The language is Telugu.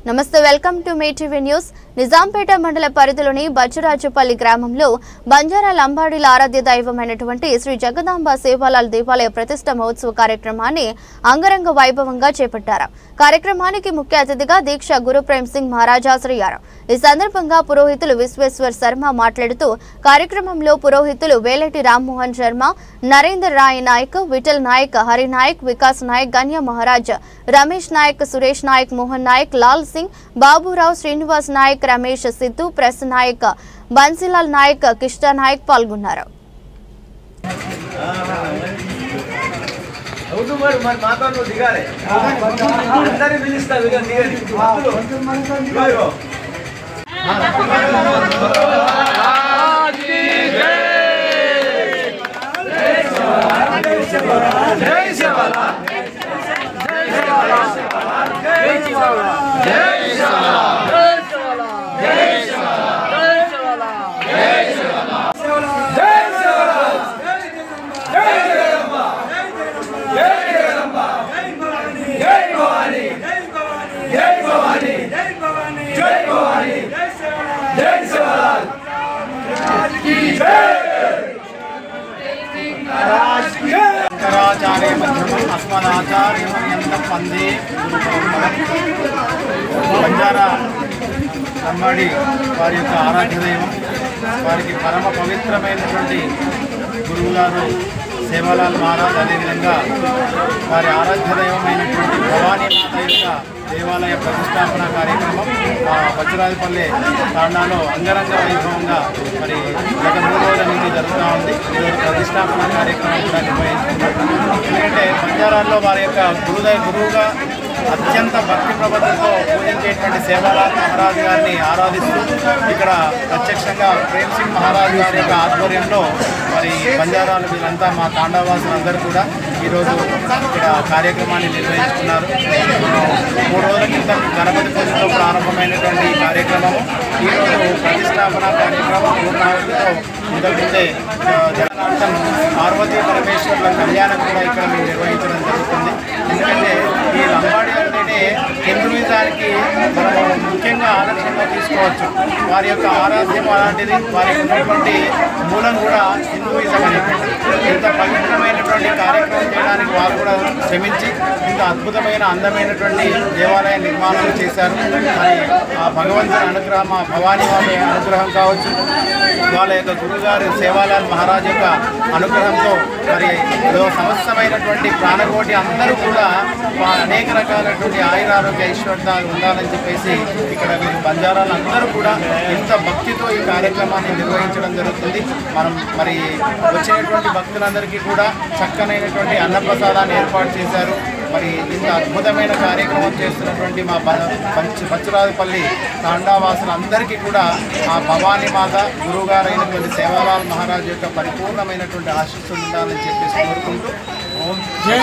నమస్తే welcome to me TV news. Nizampet మండల పరిధిలోని బచ్చరాజుపల్లి గ్రామంలో బంజారా లంబాడీల ఆరాధ్య దైవమైనటువంటి శ్రీ జగదాంబ సేవాలాల్ దేవాలయ ప్రతిష్ఠ మహోత్సవ కార్యక్రమాన్ని అంగరంగ వైభవంగా చేపట్టారు। కార్యక్రమానికి ముఖ్య అతిథిగా దీక్ష గురు ప్రేమ్ సింగ్ మహారాజ్ హాజరయ్యారు। ఈ సందర్భంగా పురోహితులు విశ్వేశ్వర్ శర్మ మాట్లాడుతూ కార్యక్రమంలో పురోహితులు వేలటి రామ్మోహన్ శర్మ, నరేందర్ రాయ్ నాయక్, విఠల్ నాయక్, హరి నాయక్, వికాస్ నాయక్, గన్య మహారాజ్, రమేష్ నాయక్, సురేష్ నాయక్, మోహన్ నాయక్, లాల్ సింగ్, బాబురావు, శ్రీనివాస్ నాయక్, రమేష్ సిద్ధు, ప్రెస్ నాయక్ బన్సీలాల్ నాయక్, కిష్టా నాయక్ పాల్గొన్నారు। शंकराचार्य मध्यमम् अस्मदाचार्यपर्यन्तं वन्दे बंजारा लंबाडी वारी యొక్క ఆరాధ్య దైవం వారికి పరమ పవిత్రమైనటువంటి గురువుగారు సేవాలాల్ మహారాజ్ అదేవిధంగా వారి ఆరాధ్య దైవమైనటువంటి భవానీ మాత యొక్క దేవాలయ ప్రతిష్టాపన కార్యక్రమం బచ్చరాజుపల్లి తాండాలో అంగరంగ వైభవంగా మరి గత 3 రోజుల నుంచి జరుగుతూ ఉంది। ఈరోజు ప్రతిష్టాపన కార్యక్రమం కూడా నిర్వహించుకున్నారు। ఎందుకంటే బంజారాల్లో వారి యొక్క గురువుగా అత్యంత భక్తి ప్రబద్ధతో పూజించేటువంటి సేవాలాల్ మహారాజ్ గారిని ఆరాధిస్తూ ఇక్కడ ప్రత్యక్షంగా ప్రేమ్ సింగ్ మహారాజ్ గారి యొక్క ఆధ్వర్యంలో మరి బంజారాలు వీళ్ళంతా మా తాండావాసులందరూ కూడా ఈరోజు ఇక్కడ కార్యక్రమాన్ని నిర్వహించుకున్నారు। 3 రోజుల క్రితం గణపతి పూజతో ప్రారంభమైనటువంటి ఈ కార్యక్రమము ఈరోజు ప్రతిష్టాపన కార్యక్రమం పూర్ణాహుతితో మొదలుపెట్టే జగన్నాథం పార్వతీ పరమేశ్వరుల కళ్యాణం కూడా ఇక్కడ మేము నిర్వహించడం జరుగుతుంది। ఎందుకంటే ఈ లంబాడి అంటేనే హిందూయిజానికి మనం ముఖ్యంగా ఆదర్శంగా తీసుకోవచ్చు। వారి యొక్క ఆరాధ్యం అలాంటిది, వారి ఉన్నటువంటి మూలం కూడా హిందూయిజం అనేటువంటి ఇంత పవిత్రమైనటువంటి కార్యక్రమం చేయడానికి వారు కూడా శ్రమించి ఇంత అద్భుతమైన అందమైనటువంటి దేవాలయ నిర్మాణం చేశారు। మరి ఆ భగవంతుని అనుగ్రహం, ఆ భవానీ వారి అనుగ్రహం కావచ్చు, వాళ్ళ యొక్క గురుగారు సేవాలాల్ మహారాజ్ యొక్క అనుగ్రహంతో మరి సమస్తమైనటువంటి ప్రాణకోటి అందరూ కూడా అనేక రకాలైనటువంటి ఆయురారోగ్య ఐశ్వర్యాలు ఉండాలని చెప్పేసి ఇక్కడ వీరు బంజారాలు అందరూ కూడా ఇంత భక్తితో ఈ కార్యక్రమాన్ని నిర్వహించడం జరుగుతుంది। మనం మరి వచ్చినటువంటి భక్తులందరికీ కూడా చక్కనైనటువంటి అన్నప్రసాదాన్ని ఏర్పాటు చేశారు। మరి ఇంత అద్భుతమైన కార్యక్రమం చేస్తున్నటువంటి మా బచ్చరాజుపల్లి తాండావాసులందరికీ కూడా ఆ భవానీ మాత గురువుగారైనటువంటి సేవాలాల్ మహారాజ్ యొక్క పరిపూర్ణమైనటువంటి ఆశీస్సులు ఉండాలని చెప్పేసి కోరుకుంటూ ఓం జై